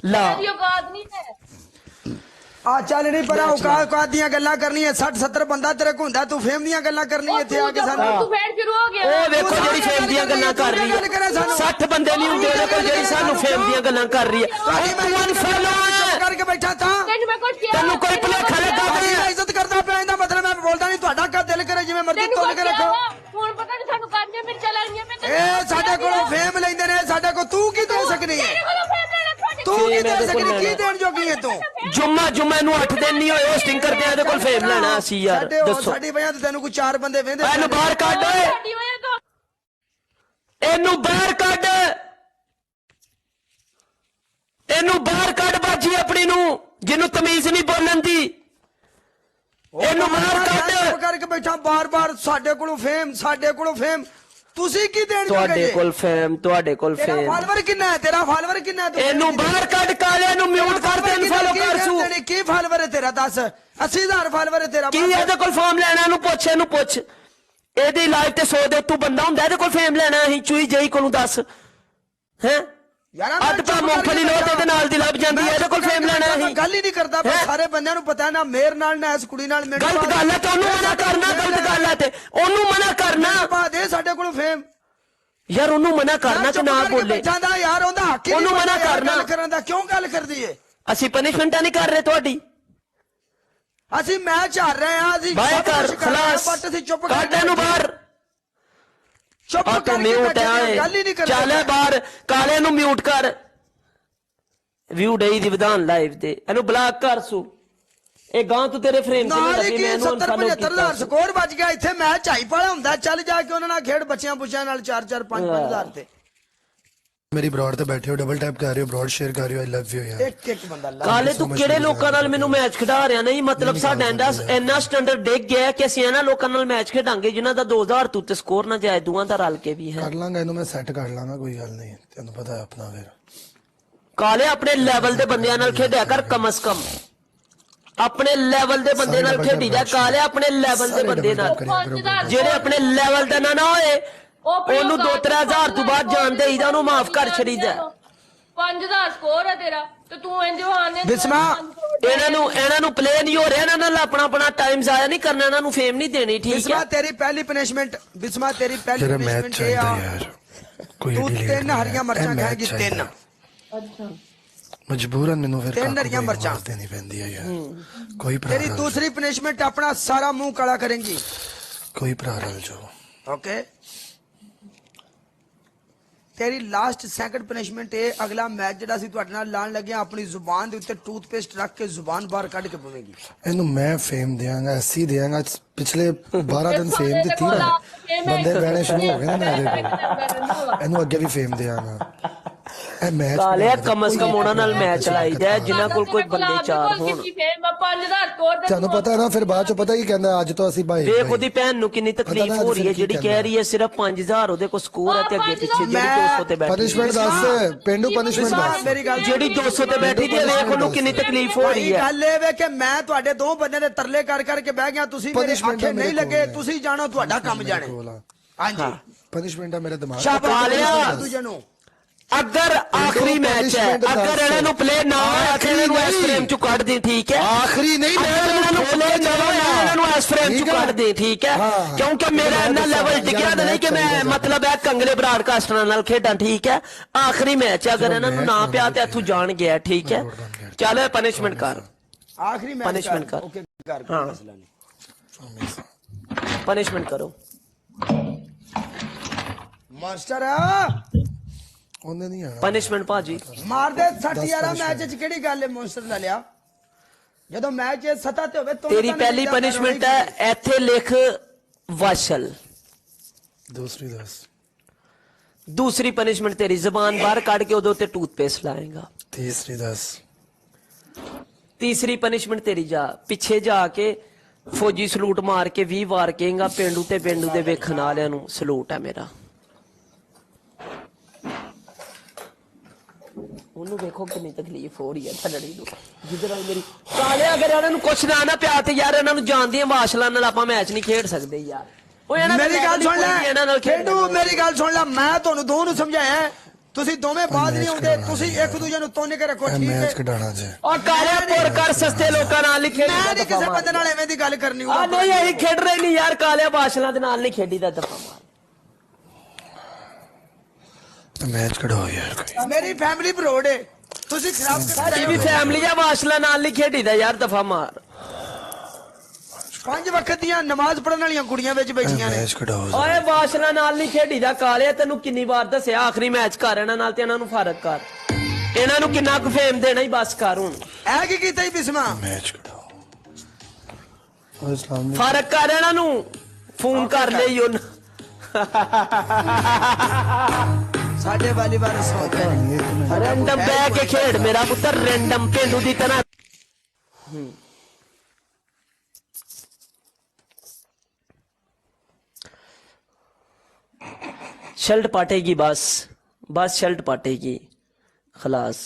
ला आ चल नहीं पर औकात दियां गल्लां करनी है 60-70 बंदा तेरे को हुंदा तू फेम दियां गल्लां करनी है इत्थे आके सानू ओ देखो जेडी फेम दियां गल्लां कर रही है 60 बंदे नहीं हुंदे ओदे कोल जेडी सानू फेम दियां गल्लां कर रही है चुप करके बैठा था तेनू कोई भुलेखा लगा मेरी इज्जत करदा पिया इंदा मतलब मैं बोलदा नहीं ਤੁਹਾਡਾ का दिल करे जिवें मर्जी तोल के रखो ਹੁਣ ਪਤਾ ਨਹੀਂ ਸਾਨੂੰ ਕਾਂਡੀਆਂ ਮਿਰਚਾਂ ਲੱਗੀਆਂ ਮੈਂ ए ਸਾਡੇ ਕੋਲੋਂ ਫੇਮ ਲੈਂਦੇ ਨੇ ਸਾਡੇ ਕੋ ਤੂੰ ਕੀ ਦੇ ਸਕਦੀ ਹੈ ਤੂੰ ਕੀ ਦੇ ਸਕਦੀ ਕੀ ਦੇਣ ਜੋਗੀ ਹੈ ਤੂੰ जुम्मा नू 8 दिन नहीं होए होस्टिंग करदे आ कोल फेम लेना ਅਸੀਂ यार दसो ਸਾਡੀ ਵਜ੍ਹਾ ਤੇ ਤੈਨੂੰ ਕੋਈ 4 ਬੰਦੇ ਵੇਂਦੇ ਇਹਨੂੰ ਬਾਹਰ ਕੱਢ ਓਏ ਇਹਨੂੰ ਬਾਹਰ ਕੱਢ ਬਾਜੀ ਆਪਣੀ ਨੂੰ ਜਿਹਨੂੰ ਤਮੀਜ਼ ਨਹੀਂ ਬੋਲਣ ਦੀ ਇਹਨੂੰ ਬਾਹਰ ਕੱਢ ਕਰਕੇ ਬੈਠਾ ਬਾਰ-ਬਾਰ ਸਾਡੇ ਕੋਲੋਂ ਫੇਮ ਤੁਸੀਂ ਕੀ ਦੇਣ ਜੋਗੇ ਤੁਹਾਡੇ ਕੋਲ ਫੇਮ ਫਾਲੋਅਰ ਕਿੰਨਾ ਹੈ ਤੇਰਾ ਫਾਲੋਅਰ ਕਿੰਨਾ ਹੈ ਇਹਨੂੰ ਬਾਹਰ ਕੱਢ ਕਾਲੇ ਨੂੰ ਮਿਊਟ ਕਰ ਦੇ ਅਨਫੋਲੋ ਕਰ ਸੂ ਕੀ ਫਾਲੋਅਰ ਹੈ ਤੇਰਾ ਦੱਸ 80000 ਫਾਲੋਅਰ ਹੈ ਤੇਰਾ ਕੀ ਇਹਦੇ ਕੋਲ ਫਾਰਮ ਲੈਣਾ ਇਹਨੂੰ ਪੁੱਛ ਇਹਦੀ ਲਾਈਫ ਤੇ 100 ਦੇ ਤੂੰ ਬੰਦਾ ਹੁੰਦਾ ਇਹਦੇ ਕੋਲ ਫੇਮ ਲੈਣਾ ਅਸੀਂ ਚੂਈ ਜਈ ਕੋਲੋਂ ਦੱਸ ਹੈ ਅੱਧ ਪਾ ਮੂੰਗਫਲੀ ਲੋਟ ਇਹਦੇ ਨਾਲ ਦੀ ਲੱਭ ਜਾਂਦੀ ਹੈ ਇਹਦੇ ਕੋਲ ਫੇਮ ਲੈਣਾ ਅਸੀਂ ਗੱਲ ਹੀ ਨਹੀਂ ਕਰਦਾ ਪਰ ਸਾਰੇ ਬੰਦਿਆਂ ਨੂੰ ਪਤਾ ਨਾ ਮੇਰ ਨਾਲ ਨਾ ਇਸ ਕੁੜੀ ਨਾਲ ਮੈਨੂੰ ਗਲਤ ਗੱਲ ਹੈ ਤੇ ਉਹਨੂੰ ਮਨਾ ਕਰਨਾ ਗਲਤ ਗੱਲ ਹੈ ਤੇ ਉਹਨੂੰ ਮਨਾ ਕਰਨਾ ਬਾਦ ਇਹ ਸਾਡੇ ਕੋਲ ਫੇਮ ਯਾਰ ਉਹਨੂੰ ਮਨਾ ਕਰਨਾ ਤੇ ਨਾ ਬੋਲੇ ਜਾਂਦਾ ਯਾਰ ਉਹਦਾ ਹੱਕ ਹੀ ਉਹਨੂੰ ਮਨਾ ਕਰਨਾ ਕਰਨ ਦਾ ਕਿਉਂ ਗੱਲ ਕਰਦੀ ਏ ਅਸੀਂ ਪਨਿਸ਼ਮੈਂਟਾਂ ਨਹੀਂ ਕਰ ਰਹੇ ਤੁਹਾਡੀ ਅਸੀਂ ਮੈਚ ਹਾਰ ਰਹੇ ਆ ਅਸੀਂ ਬਾਹਰ ਕਰ ਖਲਾਸ ਬੱਟ ਅਸੀਂ ਚੁੱਪ ਕੱਢ ਇਹਨੂੰ ਬਾਹਰ ਚੁੱਪ ਕਰ ਮਿਊਟ ਆਏ ਚੱਲ ਬਾਹਰ ਕਾਲੇ ਨੂੰ ਮਿਊਟ ਕਰ ਵਿਊ ਡਈ ਦੀ ਵਿਧਾਨ ਲਾਈਵ ਤੇ ਇਹਨੂੰ ਬਲਾਕ ਕਰ ਸੂ ਇਹ ਗਾਂ ਤੂੰ ਤੇਰੇ ਫਰੇਮ ਤੇ ਨਹੀਂ ਲੱਗੀ ਮੈਂ ਇਹਨੂੰ ਅਨਫੋਲੋ ਕੀਤਾ ਸਕੋਰ ਵੱਜ ਗਿਆ ਇੱਥੇ ਮੈਚ ਝਾਈ ਪਾਲਾ ਹੁੰਦਾ ਚੱਲ ਜਾ ਕੇ ਉਹਨਾਂ ਨਾਲ ਖੇਡ ਬੱਚਿਆਂ ਪੁੱਛਿਆਂ ਨਾਲ 4-4 5-5000 ਤੇ ਮੇਰੀ ਬ੍ਰੌਡ ਤੇ ਬੈਠੇ ਹੋ ਡਬਲ ਟੈਪ ਕਰ ਰਹੇ ਹੋ ਬ੍ਰੌਡ ਸ਼ੇਅਰ ਕਰ ਰਹੇ ਹੋ ਆਈ ਲਵ ਯੂ ਯਾਰ ਇੱਕ ਬੰਦਾ ਕਾਲੇ ਤੂੰ ਕਿਹੜੇ ਲੋਕਾਂ ਨਾਲ ਮੈਨੂੰ ਮੈਚ ਖਿਡਾ ਰਿਹਾ ਨਹੀਂ ਮਤਲਬ ਸਾਡਾ ਇੰਨਾ ਸਟੈਂਡਰਡ ਡਿੱਗ ਗਿਆ ਕਿ ਅਸੀਂ ਇਹਨਾਂ ਲੋਕਾਂ ਨਾਲ ਮੈਚ ਖੇਡਾਂਗੇ ਜਿਨ੍ਹਾਂ ਦਾ 2000 ਤੋਂ ਉੱਤੇ ਸਕੋਰ ਨਾ ਜਾਏ ਦੂਆਂ ਦਾ ਰਲ ਕੇ ਵੀ ਹੈ ਕਰ ਲਾਂਗਾ ਇਹਨੂੰ ਮੈਂ ਸੈੱਟ ਕਰ ਲਾਂਗਾ ਕੋਈ ਗੱਲ ਨਹੀਂ ਤੈਨੂੰ ਪਤਾ ਹੈ ਆਪਣਾ ਫਿਰ ਕਾਲੇ ਆਪਣੇ ਲੈਵਲ ਦੇ ਬੰਦਿਆਂ ਨਾਲ ਖੇਡਿਆ ਕਰ ਕਮ ਸ ਕਮ ਆਪਣੇ ਲੈਵਲ ਦੇ ਬੰਦੇ ਨਾਲ ਖੇਡੀ ਜਾ ਕਾਲੇ ਆਪਣੇ ਲੈਵਲ ਦੇ ਬੰਦੇ ਨਾਲ ਜਿਹੜੇ ਆਪਣੇ ਲੈਵਲ ਦਾ ਨਾ ਹੋਏ ਉਹਨੂੰ 2-3000 ਤੋਂ ਬਾਅਦ ਜਾਣ ਦੇਈਦਾ ਉਹਨੂੰ ਮਾਫ ਕਰ ਛੜੀਦਾ 5000 ਸਕੋਰ ਹੈ ਤੇਰਾ ਤੇ ਤੂੰ ਇੰਜ ਬਹਾਨੇ ਬਿਸਮਾ ਇਹਨਾਂ ਨੂੰ ਪਲੇ ਨਹੀਂ ਹੋ ਰਿਹਾ ਇਹਨਾਂ ਨਾਲ ਆਪਣਾ ਟਾਈਮ ਜ਼ਾਇਆ ਨਹੀਂ ਕਰਨਾ ਇਹਨਾਂ ਨੂੰ ਫੇਮ ਨਹੀਂ ਦੇਣੀ ਠੀਕ ਹੈ ਬਿਸਮਾ ਤੇਰੀ ਪਹਿਲੀ ਪਨਿਸ਼ਮੈਂਟ ਇਹ ਆ ਕੋਈ ਤੂੰ 3 ਹਰੀਆਂ ਮਰਚਾਂ ਖਾਏਗੀ 3 ਅੱਛਾ ਮਜਬੂਰਨ ਮੈਨੂੰ ਫਿਰ 3 ਹਰੀਆਂ ਮਰਚਾਂ ਦੇਣੀ ਪੈਂਦੀ ਹੈ ਯਾਰ ਕੋਈ ਭਰਾ ਤੇਰੀ ਦੂਸਰੀ ਪਨਿਸ਼ਮੈਂਟ ਆਪਣਾ ਸਾਰਾ ਮੂੰਹ ਕਾਲਾ ਕरेंगी ਕੋਈ ਭਰਾ ਰਲ ਜੋ ओके तेरी लास्ट सैकंड पनिशमेंट है अगला मैच जड़ा सी तुहाडे नाल लाण लगे अपनी जुबान दे उत्ते टूथपेस्ट रख के जुबान बाहर कढ के पवेगी ਇਹਨੂੰ ਮੈਂ ਫੇਮ ਦਿਆਂਗਾ ਐਸੀ ਦਿਆਂਗਾ ਪਿਛਲੇ 12 ਦਿਨ ਫੇਮ ਦਿੱਤੀ ਨਾ ਬੰਦੇ ਬਹਿਣੇ ਸ਼ੁਰੂ ਹੋ ਗਏ ਨਾ ਮੇਰੇ ਕੋਲ ਇਹਨੂੰ ਅੱਗੇ ਵੀ ਫੇਮ ਦਿਆਂਗਾ ਇਹ ਮੈਚ ਕਾਲੇ ਕਮ ਸ ਕਮ ਉਹਨਾਂ ਨਾਲ ਮੈਚ ਲਾਈਦਾ ਜਿਨ੍ਹਾਂ ਕੋਲ ਕੋਈ ਬੰਦੇ 4 ਹੋਣ 5000 ਸਕੋਰ ਤੁਹਾਨੂੰ ਪਤਾ ਨਾ ਫਿਰ ਬਾਅਦ ਚ ਪਤਾ ਕੀ ਕਹਿੰਦਾ ਅੱਜ ਤੋਂ ਅਸੀਂ ਭਾਈ ਦੇਖ ਉਹਦੀ ਭੈਣ ਨੂੰ ਕਿੰਨੀ ਤਕਲੀਫ ਹੋ ਰਹੀ ਹੈ ਜਿਹੜੀ ਕਹਿ ਰਹੀ ਹੈ ਸਿਰਫ 5000 ਉਹਦੇ ਕੋਲ ਸਕੋਰ ਹੈ ਤੇ ਅੱਗੇ ਪਿੱਛੇ ਜਿਹੜੀ 200 ਤੇ ਬੈਠੀ ਪਨਿਸ਼ਮੈਂਟ ਦੱਸ ਪੇਂਡੂ ਪਨਿਸ਼ਮੈਂਟ ਦੱਸ मेरी गल ਜਿਹੜੀ 200 ਤੇ ਬੈਠੀ ਦੀ ਵੇਖ ਉਹਨੂੰ ਕਿੰਨੀ ਤਕਲੀਫ ਹੋ ਰਹੀ ਹੈ ਗੱਲ ਇਹ ਵੇ ਕਿ ਮੈਂ ਤੁਹਾਡੇ ਦੋ ਬੰਦੇ ਦੇ ਤਰਲੇ ਕਰ ਕਰਕੇ ਬਹਿ ਗਿਆ ਤੁਸੀਂ ਮੇਰੇ ਆਖੇ ਨਹੀਂ ਲੱਗੇ ਤੁਸੀਂ ਜਾਣੋ ਤੁਹਾਡਾ ਕੰਮ ਜਾਣੇ ਹਾਂਜੀ ਪਨਿਸ਼ਮੈਂਟ ਆ ਮੇਰੇ ਦਿਮਾਗ शाबाश ਦੂਜੇ ਨੂੰ ਅਗਰ ਆਖਰੀ ਮੈਚ ਹੈ ਅਗਰ ਇਹਨਾਂ ਨੂੰ ਪਲੇ ਨਾ ਆਖੇ ਇਹਨਾਂ ਨੂੰ ਇਸ ਫਰੇਮ ਚੋਂ ਕੱਢ ਦੇ ਠੀਕ ਹੈ ਆਖਰੀ ਨਹੀਂ ਮੈਂ ਇਹਨਾਂ ਨੂੰ ਪਲੇ ਨਾ ਇਹਨਾਂ ਨੂੰ ਇਸ ਫਰੇਮ ਚੋਂ ਕੱਢ ਦੇ ਠੀਕ ਹੈ ਕਿਉਂਕਿ ਮੇਰਾ ਇੰਨਾ ਲੈਵਲ ਡਿੱਗਿਆ ਨਹੀਂ ਕਿ ਮੈਂ ਮਤਲਬ ਹੈ ਕੰਗਲੇ ਬਰਾਡਕਾਸਟਰਾਂ ਨਾਲ ਖੇਡਾਂ ਠੀਕ ਹੈ ਆਖਰੀ ਮੈਚ ਅਗਰ ਇਹਨਾਂ ਨੂੰ ਨਾ ਪਿਆ ਤੇ ਇੱਥੋਂ ਜਾਣ ਗਿਆ ਠੀਕ ਹੈ ਚੱਲ ਪਨਿਸ਼ਮੈਂਟ ਕਰ ਆਖਰੀ ਮੈਚ ਪਨਿਸ਼ਮੈਂਟ ਕਰ ਓਕੇ ਕਰ ਮਸਲਾ ਨਹੀਂ ਪਨਿਸ਼ਮੈਂਟ ਕਰੋ ਮਾਸਟਰ ਉਹਨੇ ਨਹੀਂ ਆਣਾ ਪਨਿਸ਼ਮੈਂਟ ਭਾਜੀ ਮਾਰ ਦੇ 60 ਯਾਰਾ ਮੈਚ ਚ ਕਿਹੜੀ ਗੱਲ ਹੈ ਮੌਨਸਟਰ ਦਾ ਲਿਆ ਜਦੋਂ ਮੈਚ ਸਤਾ ਤੇ ਹੋਵੇ ਤੇਰੀ ਪਹਿਲੀ ਪਨਿਸ਼ਮੈਂਟ ਹੈ ਇੱਥੇ ਲਿਖ ਵਾਸ਼ਲ ਦੂਸਰੀ ਦੱਸ दूसरी पनिशमेंट तेरी जबान बाहर काट के उदो ते टूथपेस्ट लाएगा तीसरी दस तीसरी पनिशमेंट तेरी जा पिछे जाके फौजी सलूट मार के 20 वार कहेगा पेंडू ते पेंडू दे वेखण वालियां नूं सलूट है मेरा ਉਹਨੂੰ ਵੇਖੋ ਕਿੰਨੀ ਤਕਲੀਫ ਹੋ ਰਹੀ ਹੈ ਥੱਲੜੀ ਨੂੰ ਜਿੱਧਰ ਨਾਲ ਮੇਰੀ ਕਾਲੇ ਅਗਰ ਇਹਨਾਂ ਨੂੰ ਕੁਛ ਨਾ ਪਿਆ ਤੇ ਯਾਰ ਇਹਨਾਂ ਨੂੰ ਜਾਣਦੀਆਂ ਵਾਸ਼ਲਾਂ ਨਾਲ ਆਪਾਂ ਮੈਚ ਨਹੀਂ ਖੇਡ ਸਕਦੇ ਯਾਰ मेरी गल सुन ले खेडू मेरी गल सुन ले मैं ਤੁਹਾਨੂੰ ਦੋ ਨੂੰ ਸਮਝਾਇਆ ਤੁਸੀਂ ਦੋਵੇਂ ਬਾਅਦ ਨਹੀਂ ਮੈਚ ਆਉਂਦੇ ਕਰਾਉਣਾ ਤੁਸੀਂ ਯਾਰ। ਇੱਕ ਦੂਜੇ ਨੂੰ ਤੋਨੇ ਕੇ ਰੱਖੋ ਇਹ ਠੀਕ ਮੈਚ ਹੈ ਕਢਾਣਾ ਜੇ ਔਰ ਕਾਲਿਆ ਪੁਰ ਕਰ ਸਸਤੇ ਲੋਕਾਂ ਨਾਲ ਨਹੀਂ ਖੇਡੀ ਮੈਂ ਨਹੀਂ ਕਿਸੇ ਬੰਦੇ ਨਾਲ ਐਵੇਂ ਦੀ ਗੱਲ ਕਰਨੀ ਆ ਨਹੀਂ ਅਸੀਂ ਖੇਡ ਰਹੇ ਨਹੀਂ ਯਾਰ ਕਾਲਿਆ ਬਾਸ਼ਲਾਂ ਦੇ ਨਾਲ ਨਹੀਂ ਖੇਡੀ ਦਾ ਦਫਾ ਮਾਰ ਮੈਚ ਕਢਾਓ ਯਾਰ ਕੋਈ ਮੇਰੀ ਫੈਮਿਲੀ ਬਰੋਡ ਹੈ ਤੁਸੀਂ ਖਰਾਬ ਸਾਡੀ ਵੀ ਫੈਮਿਲੀ ਆ ਬਾਸ਼ਲਾਂ ਨਾਲ ਨਹੀਂ ਖੇਡੀ ਦਾ ਯਾਰ ਦਫਾ ਮਾਰ 5 ਵਕਤ ਦੀਆਂ ਨਮਾਜ਼ ਪੜਨ ਵਾਲੀਆਂ ਕੁੜੀਆਂ ਵਿੱਚ ਬੈਠੀਆਂ ਨੇ ਮੈਚ ਕਢਾਓ ਓਏ ਬਾਸ਼ਲਾਂ ਨਾਲ ਨਹੀਂ ਖੇਡੀ ਦਾ ਕਾਲਿਆ ਤੈਨੂੰ ਕਿੰਨੀ ਵਾਰ ਦੱਸਿਆ ਆਖਰੀ ਮੈਚ ਕਰ ਇਹਨਾਂ ਨਾਲ ਤੇ ਇਹਨਾਂ ਨੂੰ ਫਰਕ ਕਰ ਇਹਨਾਂ ਨੂੰ ਕਿੰਨਾ ਕੁ ਫੇਮ ਦੇਣਾ ਹੀ ਬਸ ਕਰ ਹੁਣ ਇਹ ਕੀ ਕੀਤਾ ਹੀ ਬਿਸਮਾ ਮੈਚ ਕਢਾਓ ਓ ਇਸਲਾਮ ਨੇ ਫਰਕ ਕਰ ਇਹਨਾਂ ਨੂੰ ਫੋਨ ਕਰ ਲਈ ਉਹਨ ਸਾਡੇ ਵਾਲੀਬਾਲ ਸੌਦੇ ਨੇ ਰੈਂਡਮ ਬਹਿ ਕੇ ਖੇਡ ਮੇਰਾ ਪੁੱਤਰ ਰੈਂਡਮ ਪੇਂਡੂ ਦੀ ਤਰ੍ਹਾਂ शर्ट पाटेगी बस बस शर्ट पाटेगी खलास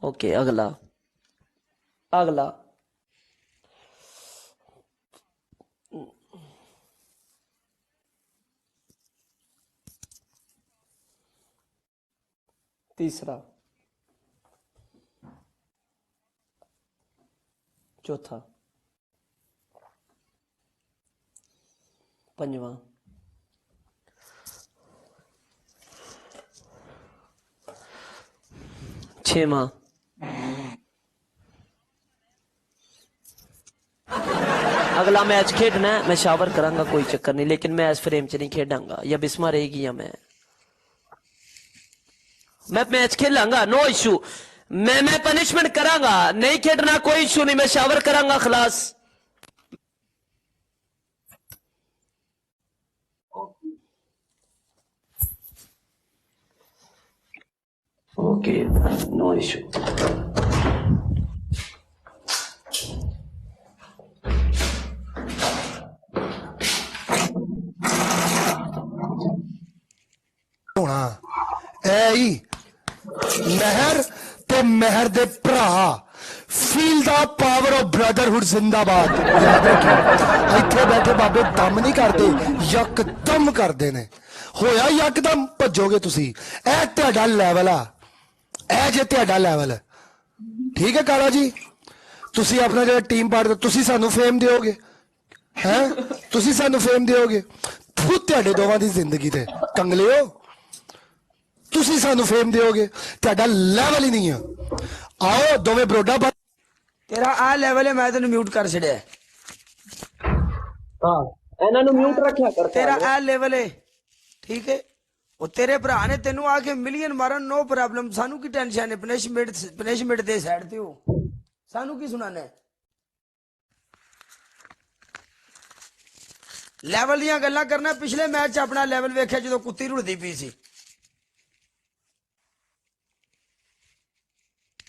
ओके अगला अगला तीसरा चौथा पंजवा छेवां अगला मैच खेडना है मैं शावर करांगा कोई चक्कर नहीं लेकिन मैं इस फ्रेम च नहीं खेडांगा या बिस्मा रहेगी या मैं मैच खेलांगा नो इशू मैं पनिशमेंट करांगा नहीं खेडना कोई इशू नहीं मैं शावर करांगा खलास Okay, no issue. ਹੋਣਾ ਐ ਹੀ ਮਹਿਰ ਤੇ ਮਹਿਰ ਦੇ ਭਰਾ feel the power of brotherhood ਜ਼ਿੰਦਾਬਾਦ ਯਾਦ ਰੱਖਿਓ ਇੱਥੇ ਬੈਠੇ ਬਾਬੇ ਦਮ ਨਹੀਂ ਕਰਦੇ ਯਕਦਮ ਕਰਦੇ ਨੇ ਹੋਇਆ ਯਕਦਮ ਭੱਜੋਗੇ ਤੁਸੀਂ ਇਹ ਤੁਹਾਡਾ ਲੈਵਲ ਆ ਇਹ ਜੇ ਤੁਹਾਡਾ ਲੈਵਲ ਠੀਕ ਹੈ ਕਾਲਾ ਜੀ ਤੁਸੀਂ ਆਪਣਾ ਜਿਹੜਾ ਟੀਮ ਪਾਰਟ ਤੁਸੀਂ ਸਾਨੂੰ ਫੇਮ ਦਿਓਗੇ ਹੈ ਤੁਸੀਂ ਸਾਨੂੰ ਫੇਮ ਦਿਓਗੇ ਖੁਦ ਤੁਹਾਡੇ ਦੋਵਾਂ ਦੀ ਜ਼ਿੰਦਗੀ ਤੇ ਕੰਗਲਿਓ ਤੁਸੀਂ ਸਾਨੂੰ ਫੇਮ ਦਿਓਗੇ ਤੁਹਾਡਾ ਲੈਵਲ ਹੀ ਨਹੀਂ ਆ ਆਓ ਦੋਵੇਂ ਬਰੋਡਾ ਤੇਰਾ ਆ ਲੈਵਲ ਹੈ ਮੈਂ ਤੈਨੂੰ ਮਿਊਟ ਕਰ ਛੜਿਆ हाँ ਇਹਨਾਂ ਨੂੰ ਮਿਊਟ ਰੱਖਿਆ ਕਰ ਤੇਰਾ ਆ ਲੈਵਲ ਹੈ ਠੀਕ ਹੈ ਉਹ ਤੇਰੇ ਭਰਾ ਨੇ ਤੈਨੂੰ ਆ ਕੇ ਮਿਲੀਅਨ ਮਾਰਨ ਨੋ ਪ੍ਰੋਬਲਮ ਸਾਨੂੰ ਕੀ ਟੈਨਸ਼ਨ ਹੈ ਪਨਿਸ਼ਮੈਂਟ ਦੇ ਸਾਈਡ ਤੇ ਹੋ ਸਾਨੂੰ ਕੀ ਸੁਣਾਣਾ ਹੈ ਲੈਵਲ ਦੀਆਂ ਗੱਲਾਂ ਕਰਨਾ ਪਿਛਲੇ ਮੈਚ 'ਚ ਆਪਣਾ ਲੈਵਲ ਵੇਖਿਆ ਜਦੋਂ ਕੁੱਤੀ ਰੁੜਦੀ ਪਈ ਸੀ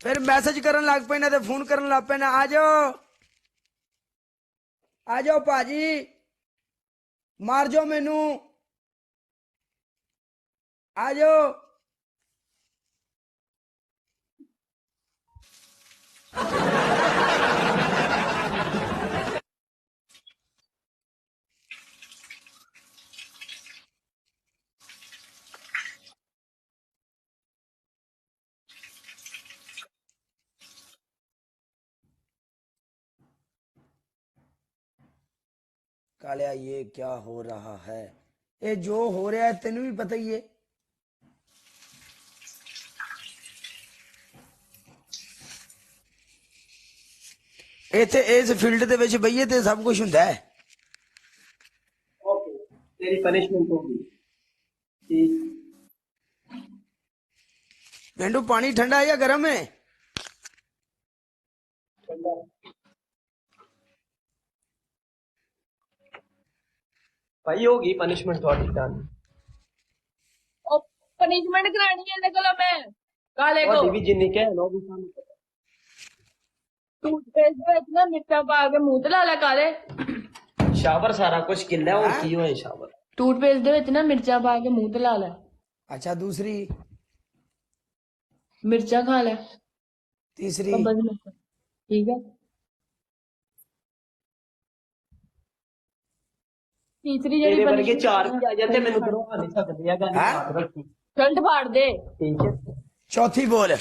ਫਿਰ ਮੈਸੇਜ ਕਰਨ ਲੱਗ ਪਏ ਨਾ ਤੇ ਫੋਨ ਕਰਨ ਲੱਗ ਪਏ ਨਾ ਆ ਜਾਓ ਭਾਜੀ ਮਾਰ ਜਾਓ ਮੈਨੂੰ आ जाओ कालिया ये क्या हो रहा है ये जो हो रहा है तेनू भी पता ही है ਇੱਥੇ ਇਸ ਫੀਲਡ ਦੇ ਵਿੱਚ ਬਈਏ ਤੇ ਸਭ ਕੁਝ ਹੁੰਦਾ ਹੈ ओके तेरी पनिशमेंट होगी ठीक ਪਿੰਡੂ ਪਾਣੀ ਠੰਡਾ ਹੈ ਜਾਂ ਗਰਮ ਹੈ भाई होगी पनिशमेंट थोड़ी डन ਉਹ ਪਨਿਸ਼ਮੈਂਟ ਕਰਾਣੀ ਹੈ ਇਹਦੇ ਕੋਲੋਂ ਮੈਂ ਕਾਲੇ ਕੋ और भी जिन्नी कह लो भी सानू पता ਟੂਥਪੇਸਟ ਵਿੱਚ ਨਾ ਮਿਰਚਾਂ ਪਾ ਕੇ ਮੂੰਹ ਤੇ ਲਾ ਲੈ ਕਾਲੇ शावर सारा कुछ किल्ला और की होए शावर ਟੂਥਪੇਸਟ ਦੇ ਵਿੱਚ ਨਾ ਮਿਰਚਾਂ ਪਾ ਕੇ ਮੂੰਹ ਤੇ ਲਾ ਲੈ ਅੱਛਾ ਦੂਸਰੀ ਮਿਰਚਾਂ ਖਾ ਲੈ ਤੀਸਰੀ ਕੰਬਲ ਦੀ ਮਿਰਚਾਂ ਠੀਕ ਹੈ ਤੀਸਰੀ ਜਿਹੜੀ ਤੇਰੇ ਵਰਗੇ punishment ਚਾਰ ਵੀ ਆ ਜਾਂਦੇ ਮੈਨੂੰ ਦਰਵਾ ਨਹੀਂ ਸਕਦੇ ਆ ਗੱਲ ਯਾਦ ਰੱਖੀ ਸ਼ਰਟ ਫਾੜ ਦੇ ਠੀਕ ਹੈ ਚੌਥੀ ਬੋਲ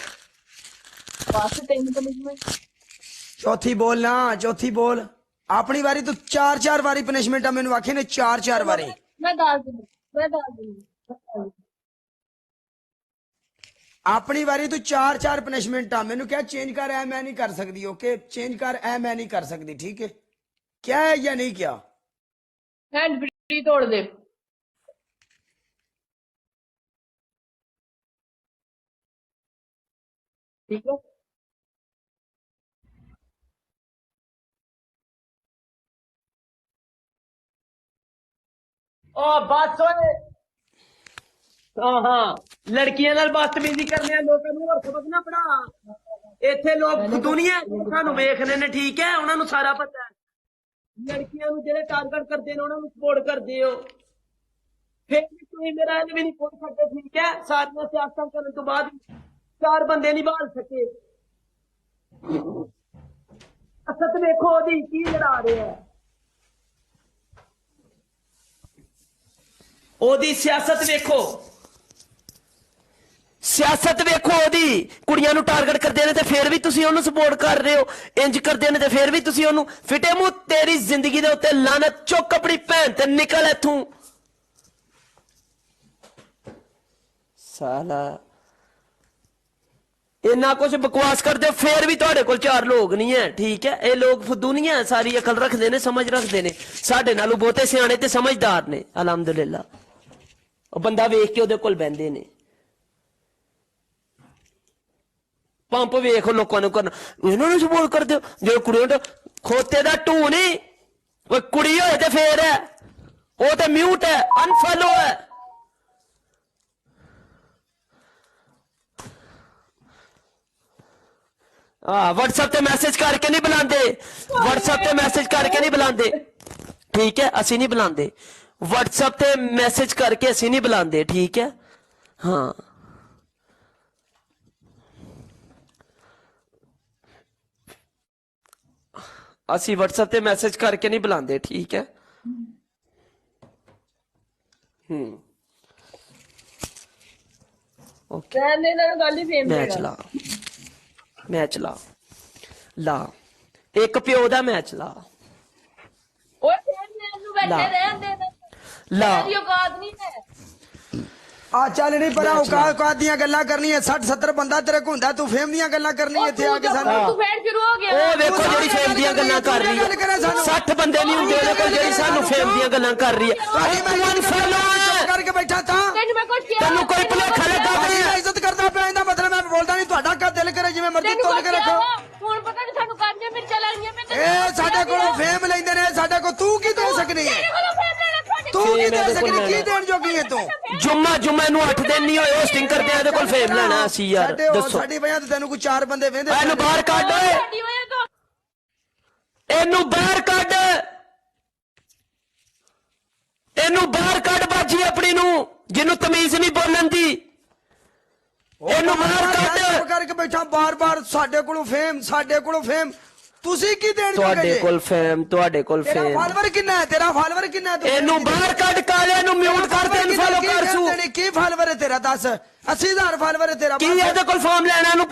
ਬਸ 3 punishment ਚੌਥੀ ਬੋਲ ਨਾ ਚੌਥੀ ਬੋਲ ਆਪਣੀ ਵਾਰੀ ਤੂੰ 4-4 ਵਾਰੀ ਪਨਿਸ਼ਮੈਂਟ ਆ ਮੈਨੂੰ ਆਖੇ ਨੇ 4-4 ਵਾਰੀ ਮੈਂ ਦੱਸ ਦਿੰਦੀ ਆਪਣੀ ਵਾਰੀ ਤੂੰ 4-4 ਪਨਿਸ਼ਮੈਂਟ ਆ ਮੈਨੂੰ ਕਿਹਾ ਚੇਂਜ ਕਰ ਐ ਮੈਂ ਨਹੀਂ ਕਰ ਸਕਦੀ ਓਕੇ ਚੇਂਜ ਕਰ ਐ ਮੈਂ ਨਹੀਂ ਕਰ ਸਕਦੀ ਠੀਕ ਹੈ क्या है या नहीं क्या हैंड फ्री तोड़ दे ठीक है ओ बस ओए हाँ लड़कियां नाल बदतमीजी करने लोगों ਨੂੰ ਹੋਰ ਸਬਕ ਨਾ ਪੜਾ ਇੱਥੇ ਲੋਕ ਦੁਨੀਆ ਸਾਨੂੰ ਵੇਖਦੇ ਨੇ ਠੀਕ ਹੈ ਉਹਨਾਂ ਨੂੰ ਸਾਰਾ ਪਤਾ ਹੈ ਲੜਕੀਆਂ ਨੂੰ ਜਿਹੜੇ ਟਾਰਗੇਟ ਕਰਦੇ ਨੇ ਉਹਨਾਂ ਨੂੰ ਸਪੋਰਟ ਕਰਦੇ ਹੋ ਫਿਰ ਵੀ ਤੁਸੀਂ ਮੇਰਾ ਇਹ ਵੀ ਨਹੀਂ ਪੁੱਛ ਸਕਦੇ ਠੀਕ ਹੈ ਸਾਰੀਆਂ ਸਿਆਸਤਾਂ ਕਰਨ ਤੋਂ ਬਾਅਦ 4 ਬੰਦੇ ਨਹੀਂ ਭਾਲ ਸਕੇ ਅਸਤ ਵੇਖੋ ਉਹਦੀ ਕੀ ਲੜਾ ਰਿਹਾ ਉਹਦੀ ਸਿਆਸਤ ਵੇਖੋ ਸਿਆਸਤ ਵੇਖੋ ਉਹਦੀ ਕੁੜੀਆਂ ਨੂੰ ਟਾਰਗੇਟ ਕਰਦੇ ਨੇ ਤੇ ਫਿਰ ਵੀ ਤੁਸੀਂ ਉਹਨੂੰ ਸਪੋਰਟ ਕਰ ਰਹੇ ਹੋ ਇੰਜ ਕਰਦੇ ਨੇ ਤੇ ਫਿਰ ਵੀ ਤੁਸੀਂ ਉਹਨੂੰ ਫਿੱਟੇ ਮੂੰਹ ਤੇਰੀ ਜ਼ਿੰਦਗੀ ਦੇ ਉੱਤੇ ਲਾਨਤ ਚੁੱਕ ਆਪਣੀ ਭੈਣ ਤੇ ਨਿਕਲ ਇੱਥੋਂ ਸਾਲਾ ਇੰਨਾ ਕੁਝ ਬਕਵਾਸ ਕਰਦੇ ਫਿਰ ਵੀ ਤੁਹਾਡੇ ਕੋਲ 4 ਲੋਕ ਨਹੀਂ ਹੈ ਠੀਕ ਹੈ ਇਹ ਲੋਕ ਫੁੱਦੂ ਨਹੀਂ ਹੈ ਸਾਰੀ ਅਕਲ ਰੱਖਦੇ ਨੇ ਸਮਝ ਰੱਖਦੇ ਨੇ ਸਾਡੇ ਨਾਲੋਂ ਬਹੁਤੇ ਸਿਆਣੇ ਤੇ ਸਮਝਦਾਰ ਨੇ ਅਲਹਮਦੁਲਿਲਾ ਉਹ ਬੰਦਾ ਵੇਖ ਕੇ ਉਹਦੇ ਕੋਲ ਬਹਿੰਦੇ ਨੇ ਪੰਪ ਵੇਖੋ ਲੋਕਾਂ ਨੂੰ ਕਰਨ ਇਹਨਾਂ ਨੂੰ ਸਪੋਰਟ ਕਰਦੇ ਹੋ ਜੇ ਕੁੜੀਆਂ ਦਾ ਖੋਤੇ ਦਾ ਢੂ ਨਹੀਂ ਉਹ ਕੁੜੀ ਹੋਏ ਤੇ ਫੇਰ ਹੈ ਉਹ ਤੇ ਮਿਊਟ ਹੈ ਅਨਫੋਲੋ ਹੈ WhatsApp ਤੇ ਮੈਸੇਜ ਕਰਕੇ ਨਹੀਂ ਬੁਲਾਉਂਦੇ WhatsApp ਤੇ ਮੈਸੇਜ ਕਰਕੇ ਨਹੀਂ ਬੁਲਾਉਂਦੇ ਠੀਕ ਹੈ ਅਸੀਂ ਨਹੀਂ ਬੁਲਾਉਂਦੇ WhatsApp ਤੇ ਮੈਸੇਜ ਕਰਕੇ ਅਸੀਂ ਨਹੀਂ ਬੁਲਾਉਂਦੇ ਠੀਕ ਹੈ ਹਾਂ ਅਸੀਂ WhatsApp ਤੇ ਮੈਸੇਜ ਕਰਕੇ ਨਹੀਂ ਬੁਲਾਉਂਦੇ ਠੀਕ ਹੈ ਓਕੇ रहने ना गल ही सेम ਮੈਚ ਲਾ ਮੈਚ ਲਾ ਇੱਕ ਪਿਓ ਦਾ ਮੈਚ ਲਾ ओए सेम मेनू बैठे ला। रहन दे ला। तेरी औकात नहीं है ਆ ਚੱਲ ਨਹੀਂ ਪਰ ਔਕਾਤ ਦੀਆਂ ਗੱਲਾਂ ਕਰਨੀਆਂ 60-70 ਬੰਦਾ ਤੇਰੇ ਕੋਲ ਹੁੰਦਾ ਤੂੰ ਫੇਮ ਦੀਆਂ ਗੱਲਾਂ ਕਰਨੀ ਇੱਥੇ ਆ ਕੇ ਸਾਨੂੰ तू बैठ शुरू हो गया ਉਹ ਵੇਖੋ ਜਿਹੜੀ ਫੇਮ ਦੀਆਂ ਗੱਲਾਂ ਕਰ ਰਹੀ ਹੈ 60 ਬੰਦੇ ਨਹੀਂ ਹੁੰਦੇ ਉਹਦੇ ਕੋਲ ਜਿਹੜੀ ਸਾਨੂੰ ਫੇਮ ਦੀਆਂ ਗੱਲਾਂ ਕਰ ਰਹੀ ਹੈ ਤੁਹਾਡੀ ਮੈਂ ਚੁੱਪ ਕਰਕੇ ਬੈਠਾ ਤਾਂ तेन मैं कुछ किया ਤੈਨੂੰ ਕੋਈ ਭੁਲੇਖਾ ਲੱਗਾ ਤੁਹਾਡੀ ਨਹੀਂ ਮੈਂ ਇੱਜ਼ਤ ਕਰਦਾ ਪਿਆ ਇਹਦਾ ਮਤਲਬ ਮੈਂ ਬੋਲਦਾ ਨਹੀਂ ਤੁਹਾਡਾ ਕਾ ਦਿਲ ਕਰੇ ਜਿਵੇਂ ਮਰਜ਼ੀ ਤੋਲ ਕੇ ਰੱਖੋ ਹੁਣ ਪਤਾ ਨਹੀਂ ਸਾਨੂੰ ਕਾਂਜੇ ਮਿਰਚ ਲਾਈਆਂ ਮੈਂ ਇਹ ਸਾਡੇ ਕੋਲੋਂ ਫੇਮ ਲੈਂਦੇ ਨੇ ਸਾਡੇ ਕੋਲ ਤੂੰ ਕੀ ਦੇ ਸਕਦੀ ਹੈ ਕੋਲੋਂ ਫੇਰ ਲੈਣਾ ਤੁਹਾਡੇ ਤੂੰ ਕੀ ਦੇ ਸਕਦੀ ਕੀ ਦੇਣ ਜੋਗੀ ਹੈ ਤੂੰ ਜੁਮਾ ਨੂੰ 8 ਦਿਨ ਨਹੀਂ ਹੋਏ ਹੋਸਟਿੰਗ ਕਰਦੇ ਆ ਇਹਦੇ ਕੋਲ ਫੇਮ ਲੈਣਾ ਅਸੀਂ ਯਾਰ ਦੱਸੋ ਸਾਡੀ ਵਜ੍ਹਾ ਤੇ ਤੈਨੂੰ ਕੋਈ 4 ਬੰਦੇ ਵੇਂਦੇ ਇਹਨੂੰ ਬਾਹਰ ਕੱਢ ਓਏ ਸਾਡੀ ਵਜ੍ਹਾ ਤੋਂ ਇਹਨੂੰ ਬਾਹਰ ਕੱਢ ਇਹਨੂੰ ਬਾਹਰ ਕੱਢ ਬਾਜੀ ਆਪਣੀ ਨੂੰ ਜਿਹਨੂੰ ਤਮੀਜ਼ ਨਹੀਂ ਬੋਲਣ ਦੀ ਇਹਨੂੰ ਬਾਹਰ ਕੱਢ ਕਰਕੇ ਬੈਠਾ ਬਾਰ-ਬਾਰ ਸਾਡੇ ਕੋਲੋਂ ਫੇਮ ਤੁਸੀਂ ਕੀ ਦੇਣ ਜੋਗੇ ਤੁਹਾਡੇ ਜੇ ਕੋਲ ਫੇਮ ਤੇਰਾ ਫਾਲੋਅਰ ਕਿੰਨਾ ਹੈ ਤੂੰ ਇਹਨੂੰ ਬਾਹਰ ਕੱਢ ਕਾਲੇ ਨੂੰ ਮਿਊਟ ਕਰ ਦੇ ਇਨਫੋਲੋ ਕਰ ਸੂ ਕੀ ਫਾਲੋਅਰ ਹੈ ਤੇਰਾ ਦੱਸ 80000 ਫਾਲੋਅਰ ਹੈ ਤੇਰਾ ਕੀ ਇਹਦੇ ਕੋਲ ਫਾਰਮ ਲੈਣਾ ਇਹਨੂੰ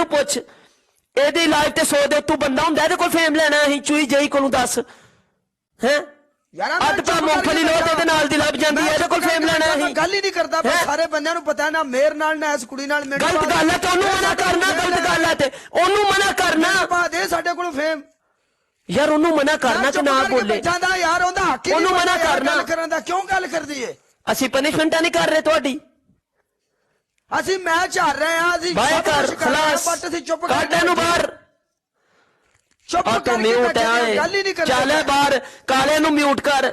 ਪੁੱਛ ਇਹਦੀ ਲਾਈਫ ਤੇ 100 ਦੇ ਉੱਤੋਂ ਬੰਦਾ ਹੁੰਦਾ ਇਹਦੇ ਕੋਲ ਫੇਮ ਲੈਣਾ ਅਸੀਂ ਚੂਈ ਜਈ ਕੋਲੋਂ ਦੱਸ ਹੈ ਅੱਧ ਪਾ ਮੂੰਗਫਲੀ ਲੋਟ ਇਹਦੇ ਨਾਲ ਦੀ ਲੱਭ ਜਾਂਦੀ ਹੈ ਇਹਦੇ ਕੋਲ ਫੇਮ ਲੈਣਾ ਅਸੀਂ ਗੱਲ ਹੀ ਨਹੀਂ ਕਰਦਾ ਪਰ ਸਾਰੇ ਬੰਦਿਆਂ ਨੂੰ ਪਤਾ ਨਾ ਮੇਰ ਨਾਲ ਨਾ ਇਸ ਕੁੜੀ ਨਾਲ ਗਲਤ ਗੱਲ ਹੈ ਤੇ ਉਹਨੂੰ ਮਨਾ ਕਰਨਾ ਗਲਤ ਗੱਲ ਹੈ ਤੇ ਉਹਨੂੰ ਮਨਾ ਕਰਨਾ ਪਾ ਦੇ ਸਾਡੇ ਕੋਲ ਫੇਮ ਯਾਰ ਉਹਨੂੰ ਮਨਾ ਕਰਨਾ ਕਿ ਨਾ ਬੋਲੇ ਜਾਂਦਾ ਯਾਰ ਉਹਦਾ ਹੱਕ ਹੀ ਉਹਨੂੰ ਨਹੀਂ ਮਨਾ ਬਣਦਾ ਯਾਰ ਕਰਨਾ। ਗੱਲ ਕਰਨ ਦਾ ਕਿਉਂ ਗੱਲ ਕਰਦੀ ਏ ਅਸੀਂ ਪਨਿਸ਼ਮੈਂਟਾਂ ਨਹੀਂ ਕਰ ਰਹੇ ਤੁਹਾਡੀ ਅਸੀਂ ਮੈਚ ਹਾਰ ਰਹੇ ਆ ਅਸੀਂ ਬਾਹਰ ਸਭ ਕਰ ਕੁਛ ਰਹੇ ਹਾਂ, ਖਲਾਸ but ਅਸੀਂ ਚੁੱਪ ਕੱਢ ਇਹਨੂੰ ਬਾਹਰ ਚੁੱਪ ਆ ਕਰਕੇ ਤੂੰ ਮਿਊਟ ਬੈਠੇ ਹਾਂ, ਹੈ ਗੱਲ ਹੀ ਨਹੀਂ ਕਰਦੇ ਚੱਲ ਇਹ ਬਾਹਰ ਕਾਲੇ ਨੂੰ ਮਿਊਟ ਕਰ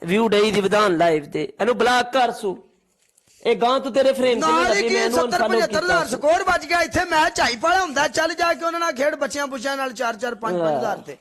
ਵਿਊ ਡਈ ਦੀ ਵਿਧਾਨ ਲਾਈਵ ਤੇ ਇਹਨੂੰ ਬਲਾਕ ਕਰ ਸੂ ਇਹ ਗਾਂ ਤੂੰ ਤੇਰੇ ਫਰੇਮ 'ਚ ਨਹੀਂ ਨਾਲ ਹੀ ਲੱਗੀ ਕੀ ਮੈਂ ਇਹਨੂੰ 70-75,000 ਸਕੋਰ ਵੱਜ ਗਿਆ ਇੱਥੇ ਮੈਚ ਹਾਈ ਪਾਲਾ ਹੁੰਦਾ ਚੱਲ ਜਾ ਕੇ ਉਹਨਾਂ ਨਾਲ ਖੇਡ ਬੱਚਿਆਂ ਬੁੱਚਿਆਂ ਨਾਲ 4-4 5-5000 ਤੇ